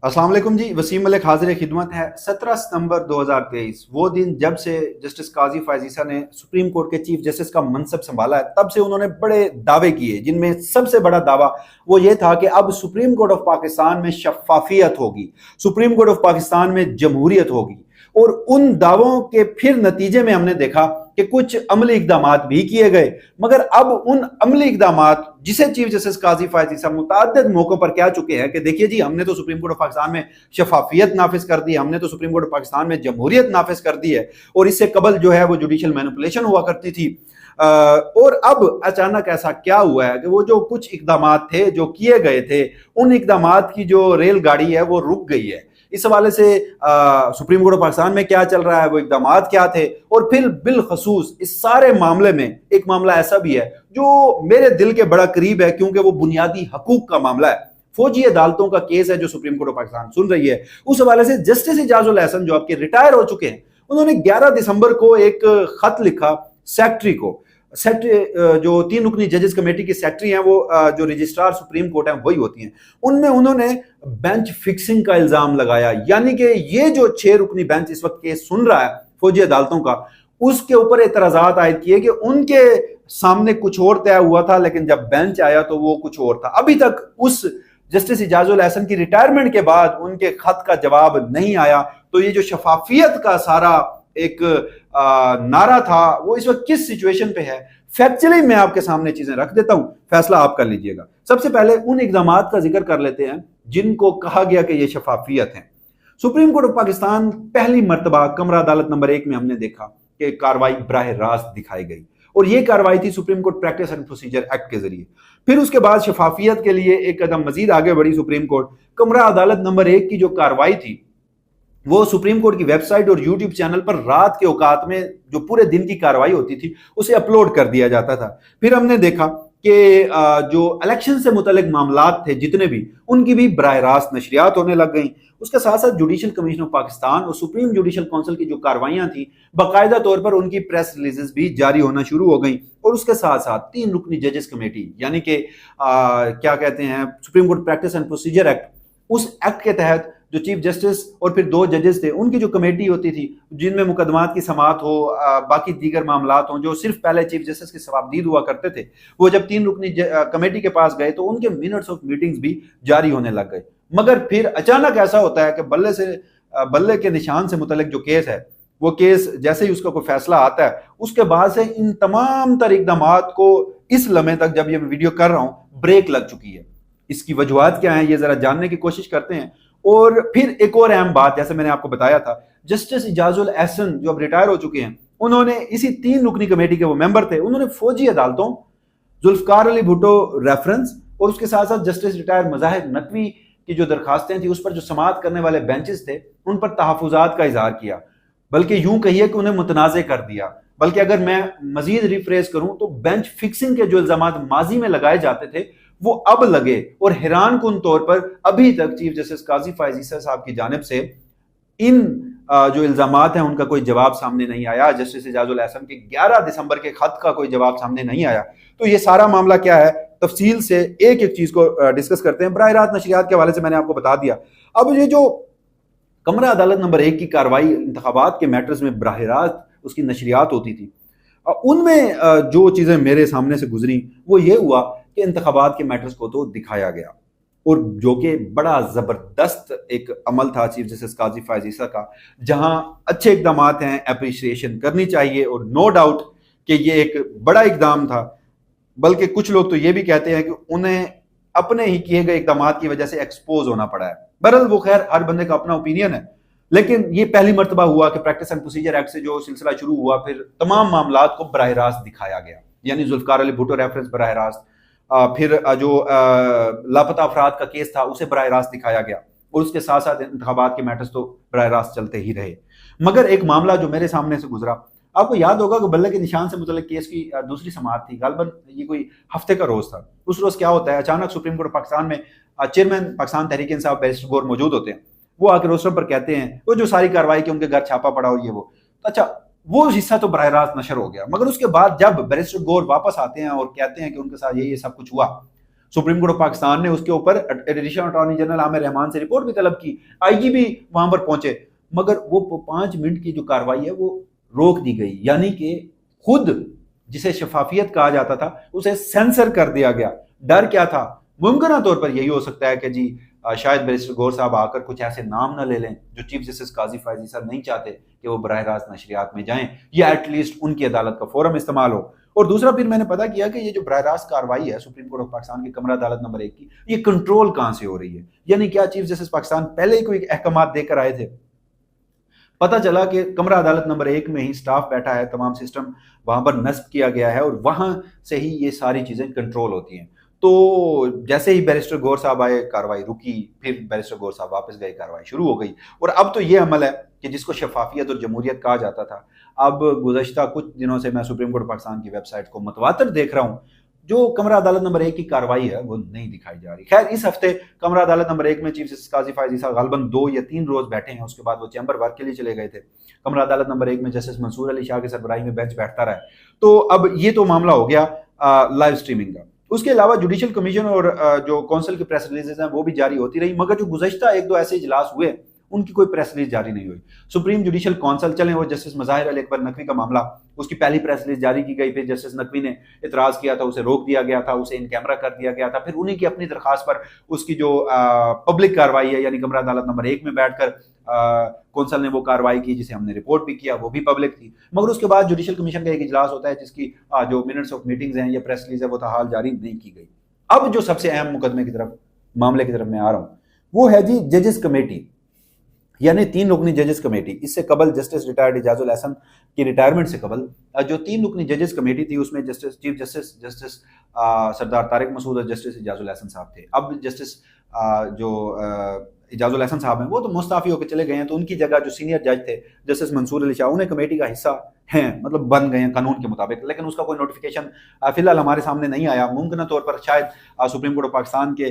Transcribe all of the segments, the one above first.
अस्सलाम वालेकुम जी। वसीम मलिक हाजिर खिदमत है। 17 सितंबर 2023 वो दिन जब से जस्टिस काजी फैज ईसा ने सुप्रीम कोर्ट के चीफ जस्टिस का मनसब संभाला है, तब से उन्होंने बड़े दावे किए, जिनमें सबसे बड़ा दावा वो ये था कि अब सुप्रीम कोर्ट ऑफ पाकिस्तान में शफाफियत होगी, सुप्रीम कोर्ट ऑफ पाकिस्तान में जमहूरियत होगी। और उन दावों के फिर नतीजे में हमने देखा कि कुछ अमली इकदाम भी किए गए, मगर अब उन अमली इकदाम जिसे चीफ जस्टिस काजी फैज ईसा मुतअद्दिद मौकों पर कह चुके हैं कि देखिए जी, हमने तो सुप्रीम कोर्ट ऑफ पाकिस्तान में शफाफियत नाफिज कर दी, हमने तो सुप्रीम कोर्ट ऑफ पाकिस्तान में जमहूरियत नाफिज कर दी है, और इससे कबल जो है वो जुडिशियल मैनिपुलेशन हुआ करती थी। और अब अचानक ऐसा क्या हुआ है कि वो जो कुछ इकदाम थे जो किए गए थे, उन इकदाम की जो रेलगाड़ी है वो रुक गई है। इस हवाले से सुप्रीम कोर्ट ऑफ पाकिस्तान में क्या चल रहा है, वो इकदाम क्या थे, और फिर बिलखसूस इस सारे मामले में एक मामला ऐसा भी है जो मेरे दिल के बड़ा करीब है, क्योंकि वो बुनियादी हकूक का मामला है। फौजी अदालतों का केस है जो सुप्रीम कोर्ट ऑफ पाकिस्तान सुन रही है। उस हवाले से जस्टिस इजाजुल एहसन जो आपके रिटायर हो चुके हैं, उन्होंने 11 दिसंबर को एक खत लिखा सेक्रेटरी को। सेक्रेटरी जो 3 रुकनी जजेस कमेटी की सेक्रेटरी हैं, वो जो रजिस्ट्रार सुप्रीम कोर्ट हैं वही होती हैं। उनमें उन्होंने बेंच फिक्सिंग का इल्जाम लगाया, यानी कि ये जो 6 रुकनी बेंच इस वक्त केस सुन रहा है फौजी अदालतों का, उसके ऊपर एतराजात आयद किए कि उनके सामने कुछ और तय हुआ था, लेकिन जब बेंच आया तो वो कुछ और था। अभी तक उस जस्टिस इजाजुल एहसन की रिटायरमेंट के बाद उनके खत का जवाब नहीं आया। तो ये जो शफाफियत का सारा एक नारा था, वो इस वक्त किस सिचुएशन पे है, फैक्चुअली मैं आपके सामने चीजें रख देता हूं, फैसला आप कर लीजिएगा। सबसे पहले उन इकदामात का जिक्र कर लेते हैं जिनको कहा गया कि ये शफाफियत है। सुप्रीम कोर्ट ऑफ पाकिस्तान पहली मर्तबा कमरा अदालत नंबर 1 में हमने देखा कि कार्रवाई बराह रास्त दिखाई गई, और ये कार्रवाई थी supreme court practice and procedure act के जरिए। फिर उसके बाद शफाफियत के लिए एक कदम मजीद आगे बढ़ी सुप्रीम कोर्ट। कमरा अदालत नंबर 1 की जो कार्रवाई थी, वो सुप्रीम कोर्ट की वेबसाइट और यूट्यूब चैनल पर रात के औकात में जो पूरे दिन की कार्रवाई होती थी उसे अपलोड कर दिया जाता था। फिर हमने देखा कि जो इलेक्शन से मुतल्लिक मामलात थे जितने भी, उनकी भी बराह रास्त नशरियात होने लग गई। उसके साथ साथ जुडिशियल कमीशन ऑफ पाकिस्तान और सुप्रीम जुडिशियल काउंसिल की जो कार्रवाइयां थी, बाकायदा तौर पर उनकी प्रेस रिलीजेस भी जारी होना शुरू हो गई। और उसके साथ साथ 3 रुकनी जजेस कमेटी, यानी कि क्या कहते हैं, supreme court practice and procedure act, उस एक्ट के तहत जो चीफ जस्टिस और फिर 2 जजेस थे, उनकी जो कमेटी होती थी जिनमें मुकदमात की समाअत हो, बाकी दीगर मामलात हों जो सिर्फ पहले चीफ जस्टिस के सवाबदीद हुआ करते थे, वो जब 3 रुकनी कमेटी के पास गए तो उनके मिनट्स ऑफ मीटिंग्स भी जारी होने लग गए। मगर फिर अचानक ऐसा होता है कि बल्ले के निशान से मुतल्लिक जो केस है, वो केस जैसे ही उसका कोई फैसला आता है, उसके बाद से इन तमाम तर इक़दामात को इस लम्हे तक जब ये वीडियो कर रहा हूं ब्रेक लग चुकी है। इसकी वजूहात क्या है, ये जरा जानने की कोशिश करते हैं। और फिर एक और अहम बात, जैसे मैंने आपको बताया था, जस्टिस इजाजुल एहसन जो अब रिटायर हो चुके हैं, उन्होंने इसी 3 रुकनी कमेटी के वो मेंबर थे, उन्होंने फौजी अदालतों, जुल्फकार अली भुट्टो रेफरेंस और उसके साथ साथ जस्टिस रिटायर मज़ाहिर नकवी की जो दरखास्तें थी, उस पर जो समाअत करने वाले बेंचेस थे, उन पर तहफ़्फ़ुज़ात का इजहार किया, बल्कि यूं कहिए कि उन्हें मुतनाज़े कर दिया। बल्कि अगर मैं मजीद रिफ्रेश करूं तो बेंच फिक्सिंग के जो इल्जामात माजी में लगाए जाते थे वो अब लगे, और हैरान कुन तौर पर अभी तक चीफ जस्टिस काजी फैज ईसा साहब की जानिब से इन जो इल्जामात हैं उनका कोई जवाब सामने नहीं आया। जस्टिस इजाजुल एहसन के 11 दिसंबर के खत का कोई जवाब सामने नहीं आया। तो ये सारा मामला क्या है, तफसील से एक एक चीज को डिस्कस करते हैं। बराह रास्त नशरियात के हवाले से मैंने आपको बता दिया। अब ये जो कमरा अदालत नंबर 1 की कार्रवाई इंतखाबात के मैटर्स में बराह रास्त उसकी नशरियात होती थी, उनमें जो चीज़ें मेरे सामने से गुजरी वो ये हुआ कि इंतखाबात के मैटर्स को तो दिखाया गया, और जो कि बड़ा ज़बरदस्त एक अमल था चीफ जस्टिस काजी फैज ईसा का, जहां अच्छे इकदाम हैं, अप्रिशिएशन करनी चाहिए, और नो डाउट कि ये एक बड़ा इकदाम था। बल्कि कुछ लोग तो ये भी कहते हैं कि उन्हें अपने ही किए गए इकदाम की वजह से एक्सपोज होना पड़ा है। बहरहाल वो खैर हर बंदे का अपना ओपिनियन है, लेकिन ये पहली मर्तबा हुआ कि प्रैक्टिस एंड प्रोसीजर एक्ट से जो सिलसिला शुरू हुआ, फिर तमाम मामलात को बराह रास्त दिखाया गया, यानी जुल्फकार अली भुट्टो रेफरेंस बराह रास्त, फिर जो लापता अफराद का केस था उसे बराह रास्त दिखाया गया, और उसके साथ साथ इंतखाबात के मैटर्स तो बराह रास्त चलते ही रहे। मगर एक मामला जो मेरे सामने से गुजरा, आपको याद होगा कि बल्ले के निशान से मुतल्लिक केस की दूसरी समाअत थी, गालबन ये कोई हफ्ते का रोज था। उस रोज क्या होता है, अचानक सुप्रीम कोर्ट पाकिस्तान में चेयरमैन पाकिस्तान तहरीक इंसाफ बैरिस्टर गौर मौजूद होते हैं। वो आके रोस्टर पर कहते हैं, वो जो सारी कार्रवाई की उनके घर छापा पड़ा हो ये वो, अच्छा वो हिस्सा तो बराह रास्त नशर हो गया। मगर उसके बाद जब बैरिस्टर गौर वापस आते हैं और कहते हैं कि उनके साथ ये सब कुछ हुआ, सुप्रीम कोर्ट ऑफ पाकिस्तान ने उसके ऊपर additional attorney general Aamir Rahman से रिपोर्ट भी तलब की, आईजी भी वहां पर पहुंचे, मगर वो 5 मिनट की जो कार्रवाई है वो रोक दी गई, यानी कि खुद जिसे शफाफियत कहा जाता था उसे सेंसर कर दिया गया। डर क्या था? मुमकिन तौर पर यही हो सकता है कि जी शायद बैरिस्टर गौर साहब आकर कुछ ऐसे नाम ना ले लें जो चीफ जस्टिस काजी फायज ईसा नहीं चाहते कि वो बराह रास्त नशरियात में जाएं, या एटलीस्ट उनकी अदालत का फोरम इस्तेमाल हो। और दूसरा फिर मैंने पता किया कि ये जो बराह रास्त कार्रवाई है सुप्रीम कोर्ट ऑफ पाकिस्तान की कमरा अदालत नंबर 1 की, ये कंट्रोल कहां से हो रही है? यानी क्या चीफ जस्टिस पाकिस्तान पहले ही कोई अहकामात देकर आए थे? पता चला कि कमरा अदालत नंबर 1 में ही स्टाफ बैठा है, तमाम सिस्टम वहां पर नस्ब किया गया है और वहां से ही ये सारी चीजें कंट्रोल होती हैं। तो जैसे ही बैरिस्टर गौर साहब आए, कार्रवाई रुकी, फिर बैरिस्टर गौर साहब वापस गए, कार्रवाई शुरू हो गई। और अब तो ये अमल है कि जिसको शफाफियत और जमहूरियत कहा जाता था, अब गुज़श्ता कुछ दिनों से मैं सुप्रीम कोर्ट पाकिस्तान की वेबसाइट को मतवातर देख रहा हूं, जो कमरा अदालत नंबर 1 की कार्रवाई है वो नहीं दिखाई जा रही। खैर, इस हफ्ते कमरा अदालत नंबर 1 में चीफ जस्टिस काजी फायज ईसा गालबन 2 या 3 रोज बैठे हैं, उसके बाद वो चैम्बर वर्क के लिए चले गए थे। कमरा अदालत नंबर 1 में जस्टिस मंसूर अली शाह के सरबराही में बेंच बैठता रहा। तो अब ये तो मामला हो गया लाइव स्ट्रीमिंग का। उसके अलावा जुडिशियल कमीशन और जो काउंसिल की प्रेस रिलीजेज हैं वो भी जारी होती रही, मगर जो गुज़श्ता 1-2 ऐसे इजलास हुए उनकी कोई प्रेस रिलीज जारी नहीं हुई। सुप्रीम जुडिशियल काउंसिल चले, वो जस्टिस मज़ाहिर अली अकबर नकवी का मामला, उसकी पहली प्रेस रिलीज जारी की गई, फिर जस्टिस नकवी ने इतराज किया था, उसे रोक दिया गया था, उसे इन कैमरा कर दिया गया था। फिर उन्हीं की अपनी दरखास्त पर उसकी जो पब्लिक कार्रवाई है, यानी कमरा अदालत नंबर 1 में बैठकर कौंसल ने वो कार्रवाई की जिसे हमने रिपोर्ट भी किया, वो भी पब्लिक थी। मगर उसके बाद जुडिशियल कमीशन का एक इजलास होता है जिसकी जो मिनट्स ऑफ मीटिंग्स हैं या प्रेस रिलीज है वो ताहाल जारी नहीं की गई। अब जो सबसे अहम मुकदमे की तरफ, मामले की तरफ मैं आ रहा हूं, वो है जी जजेस कमेटी, यानी 3 रुकनी जजेस कमेटी। इससे कबल जस्टिस रिटायर्ड इजाजुल हसन की रिटायरमेंट से कबल जो 3 रुकनी जजेस कमेटी थी उसमें चीफ जस्टिस सरदार तारिक मसूद और जस्टिस इजाजुल हसन साहब थे। अब जस्टिस इजाजुल हसन साहब हैं वो तो मुस्ताफी होकर चले गए हैं, तो उनकी जगह जो सीनियर जज थे जस्टिस मंसूर अली शाह, उन्हें कमेटी का हिस्सा हैं, मतलब बन गए हैं कानून के मुताबिक, लेकिन उसका कोई नोटिफिकेशन फिलहाल हमारे सामने नहीं आया। मुमकिन तौर पर शायद सुप्रीम कोर्ट ऑफ पाकिस्तान के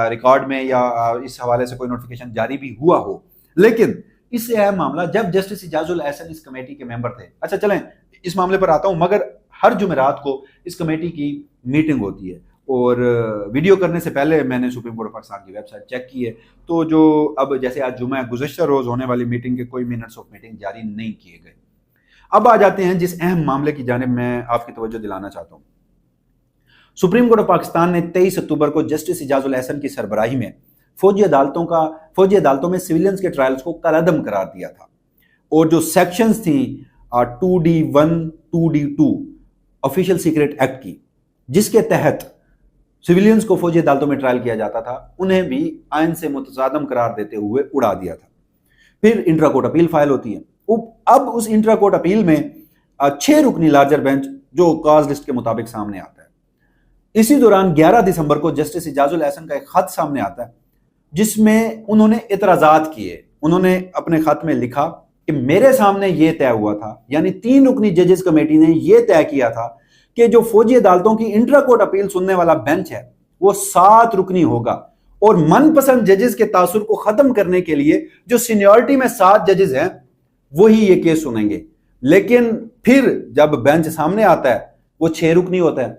रिकॉर्ड में या इस हवाले से कोई नोटिफिकेशन जारी भी हुआ हो। लेकिन इससे अहम मामला, जब जस्टिस इजाजुल हसन इस कमेटी के मेंबर थे, अच्छा चलें इस मामले पर आता हूं, मगर हर जुमेरात को इस कमेटी की मीटिंग होती है और वीडियो करने से पहले मैंने सुप्रीम कोर्ट ऑफ पाकिस्तान की वेबसाइट चेक की है, तो जो अब जैसे आज जुमा, गुज़श्ता रोज होने वाली मीटिंग के कोई मिनट्स ऑफ मीटिंग जारी नहीं किए गए। अब आ जाते हैं जिस अहम मामले की जानिब मैं आपकी तवज्जो दिलाना चाहता हूं। सुप्रीम कोर्ट ऑफ पाकिस्तान ने 23 अक्टूबर को जस्टिस इजाजुल हसन की सरबराही में फौजी अदालतों में सिविलियंस के ट्रायल्स को कलअदम करार दिया था, और जो सेक्शंस थी 2D1 2D2 official secret act की, जिसके तहत सिविलियंस को फौजी अदालतों में ट्रायल किया जाता था, उन्हें भी आइन से मुतसादम करार देते हुए उड़ा दिया था। फिर इंट्रा कोर्ट अपील फाइल होती है। अब उस इंट्रा कोर्ट अपील में 6 रुकनी लार्जर बेंच जो कॉज लिस्ट के मुताबिक सामने आता है। इसी दौरान 11 दिसंबर को जस्टिस इजाजुल हसन का एक खत सामने आता है जिसमें उन्होंने इतराजात किए। उन्होंने अपने खत में लिखा कि मेरे सामने यह तय हुआ था, यानी 3 रुकनी जजेस कमेटी ने यह तय किया था कि जो फौजी अदालतों की इंट्रा कोर्ट अपील सुनने वाला बेंच है वो 7 रुकनी होगा, और मनपसंद जजेस के तासुर को खत्म करने के लिए जो सीनियरिटी में 7 जजेस हैं वही ये केस सुनेंगे। लेकिन फिर जब बेंच सामने आता है वो 6 रुकनी होता है,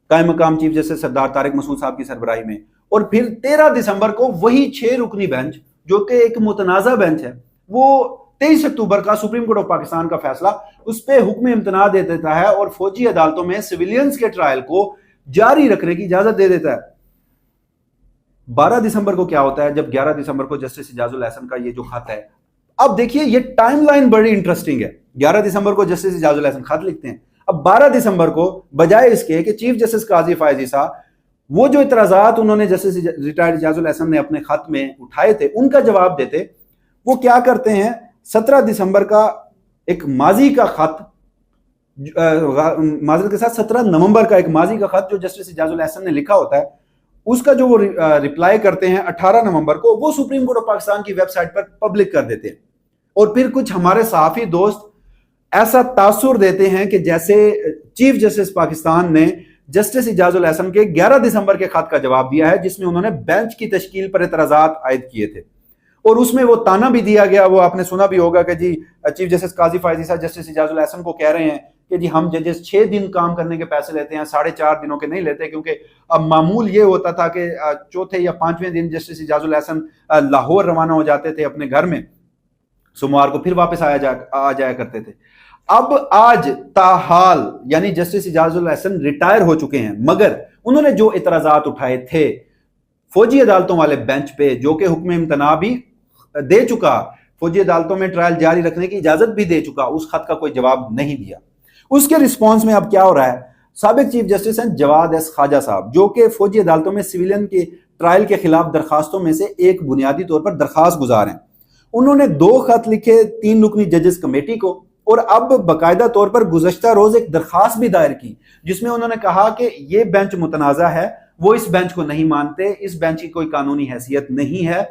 कायम मकाम चीफ जस्टिस सरदार तारिक मसूद साहब की सरबराही में। और फिर 13 दिसंबर को वही 6 रुकनी बेंच, जो कि एक मुतनाज़ा बेंच है, वो 23 अक्टूबर का सुप्रीम कोर्ट ऑफ पाकिस्तान का फैसला उस पर हुक्म इम्तना दे देता है और फौजी अदालतों में सिविलियंस के ट्रायल को जारी रखने की इजाजत दे देता है। 12 दिसंबर को क्या होता है, जब 11 दिसंबर को जस्टिस इजाजुल हसन का ये जो खत है, अब देखिए ये टाइमलाइन बड़ी इंटरेस्टिंग है। 11 दिसंबर को जस्टिस इजाजुल हसन खत लिखते हैं। अब 12 दिसंबर को बजाय इसके कि चीफ जस्टिस काजी फायज ईसा वो जो इतराजात उन्होंने जस्टिस रिटायर्ड इजाजुल हसन ने अपने खत में उठाए थे उनका जवाब देते, वो क्या करते हैं, 17 दिसंबर का एक माजी का खत, माजरत के साथ 17 नवंबर का एक माजी का खत जो जस्टिस इजाजुल हसन ने लिखा होता है, उसका जो वो रिप्लाई करते हैं 18 नवंबर को, वो सुप्रीम कोर्ट ऑफ पाकिस्तान की वेबसाइट पर पब्लिक कर देते हैं। और फिर कुछ हमारे सहाफी दोस्त ऐसा तासुर देते हैं कि जैसे चीफ जस्टिस पाकिस्तान ने जस्टिस इजाजुल हसन के 11 दिसंबर के खत का जवाब दिया है जिसमें उन्होंने बेंच की तश्कील पर एतराजात आयद किए थे, और उसमें वो ताना भी दिया गया, वो आपने सुना भी होगा कि जी चीफ जस्टिस काजी फायज ईसा जस्टिस इजाजुल हसन को कह रहे हैं کہ جی ہم ججز 6 دن کام کرنے کے پیسے لیتے ہیں، 4.5 دنوں کے نہیں لیتے، کیونکہ اب معمول یہ ہوتا تھا کہ چوتھے یا 5ویں دن جسٹس اعجاز الحسن لاہور روانہ ہو جاتے تھے اپنے گھر میں، سوموار کو پھر واپس آ جایا کرتے تھے۔ اب آج تاحال یعنی جسٹس اعجاز الحسن ریٹائر ہو چکے ہیں، مگر انہوں نے جو اعتراضات اٹھائے تھے فوجی عدالتوں والے بینچ پہ، جو کہ حکم امتناع بھی دے چکا، فوجی عدالتوں میں ٹرائل جاری رکھنے کی اجازت بھی دے چکا، اس خط کا کوئی جواب نہیں دیا۔ اس کے رسپانس میں اب کیا ہو رہا ہے، سابق چیف جسٹس ہیں جواد ایس خواجہ صاحب، جو کہ فوجی عدالتوں میں سویلین کے ٹرائل کے خلاف درخواستوں میں سے ایک بنیادی طور پر درخواست گزار ہیں، انہوں نے 2 خط لکھے 3 رکنی ججز کمیٹی کو، اور اب باقاعدہ طور پر گزشتہ روز ایک درخواست بھی دائر کی جس میں انہوں نے کہا کہ یہ بینچ متنازع ہے، وہ اس بینچ کو نہیں مانتے، اس بینچ کی کوئی قانونی حیثیت نہیں ہے،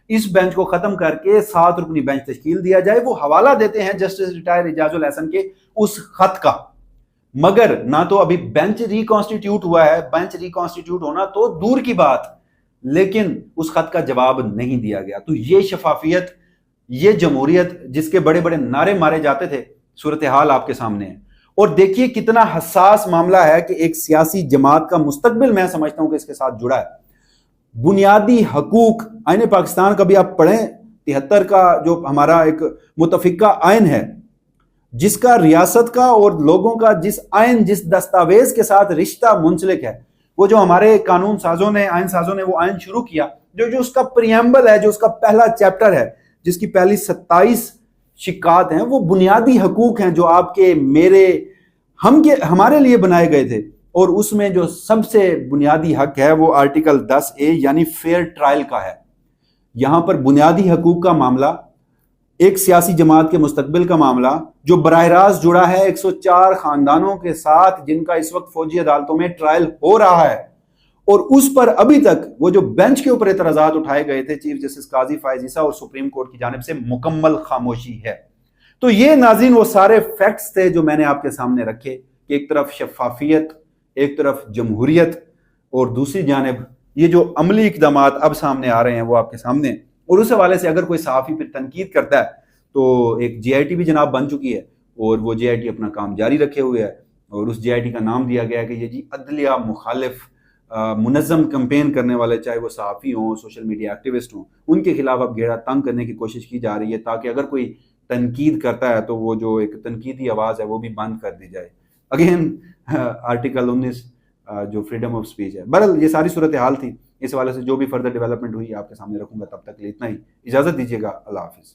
اس بینچ کو ختم کر کے 7 رکنی بینچ تشکیل دیا جائے۔ وہ حوالہ دیتے ہیں جسٹس ریٹائر اعجاز الحسن کے اس خط کا، مگر نہ تو ابھی بینچ ریکانسٹیٹیوٹ ہوا ہے، بینچ ریکانسٹیٹیوٹ ہونا تو دور کی بات، لیکن اس خط کا جواب نہیں دیا گیا۔ تو یہ شفافیت، یہ جمہوریت جس کے بڑے بڑے نعرے مارے جاتے تھے، صورتحال آپ کے سامنے ہے۔ اور دیکھیے کتنا حساس معاملہ ہے کہ ایک سیاسی جماعت کا مستقبل میں سمجھتا ہوں کہ اس کے ساتھ جڑا ہے۔ بنیادی حقوق، آئین پاکستان کا بھی آپ پڑھیں، 73 کا جو ہمارا ایک متفقہ آئین ہے، جس کا ریاست کا اور لوگوں کا جس دستاویز کے ساتھ رشتہ منسلک ہے، وہ جو ہمارے قانون سازوں نے، آئین سازوں نے وہ آئین شروع کیا، جو اس کا پریمبل ہے، جو اس کا پہلا چیپٹر ہے، جس کی پہلی 27 شکات ہیں، وہ بنیادی حقوق ہیں جو آپ کے، میرے، ہمارے لیے بنائے گئے تھے۔ اور اس میں جو سب سے بنیادی حق ہے وہ آرٹیکل 10A یعنی فیئر ٹرائل کا ہے۔ یہاں پر بنیادی حقوق کا معاملہ، ایک سیاسی جماعت کے مستقبل کا معاملہ جو براہ راست جڑا ہے 104 خاندانوں کے ساتھ جن کا اس وقت فوجی عدالتوں میں ٹرائل ہو رہا ہے، اور اس پر ابھی تک وہ جو بینچ کے اوپر اعتراضات اٹھائے گئے تھے چیف جسٹس قاضی فائز عیسیٰ اور سپریم کورٹ کی جانب سے، مکمل خاموشی ہے۔ تو یہ ناظرین وہ سارے فیکٹس تھے جو میں نے آپ کے سامنے رکھے کہ ایک طرف شفافیت، ایک طرف جمہوریت، اور دوسری جانب یہ جو عملی اقدامات اب سامنے آ رہے ہیں وہ آپ کے سامنے۔ اور اس حوالے سے اگر کوئی صحافی پھر تنقید کرتا ہے تو ایک JIT بھی جناب بن چکی ہے، اور وہ JIT اپنا کام جاری رکھے ہوئے ہے، اور اس JIT کا نام دیا گیا ہے کہ یہ جی عدلیہ مخالف منظم کمپین کرنے والے، چاہے وہ صحافی ہوں، سوشل میڈیا ایکٹیوسٹ ہوں، ان کے خلاف اب گھیرا تنگ کرنے کی کوشش کی جا رہی ہے تاکہ اگر کوئی تنقید کرتا ہے تو وہ جو ایک تنقیدی آواز ہے وہ بھی بند کر دی جائے۔ اگین آرٹیکل 19 جو فریڈم آف سپیچ ہے۔ بہرحال یہ ساری صورتحال تھی، اس حوالے سے جو بھی فردر ڈیولپمنٹ ہوئی آپ کے سامنے رکھوں گا، تب تک کے لیے اتنا ہی، اجازت دیجیے گا، اللہ حافظ۔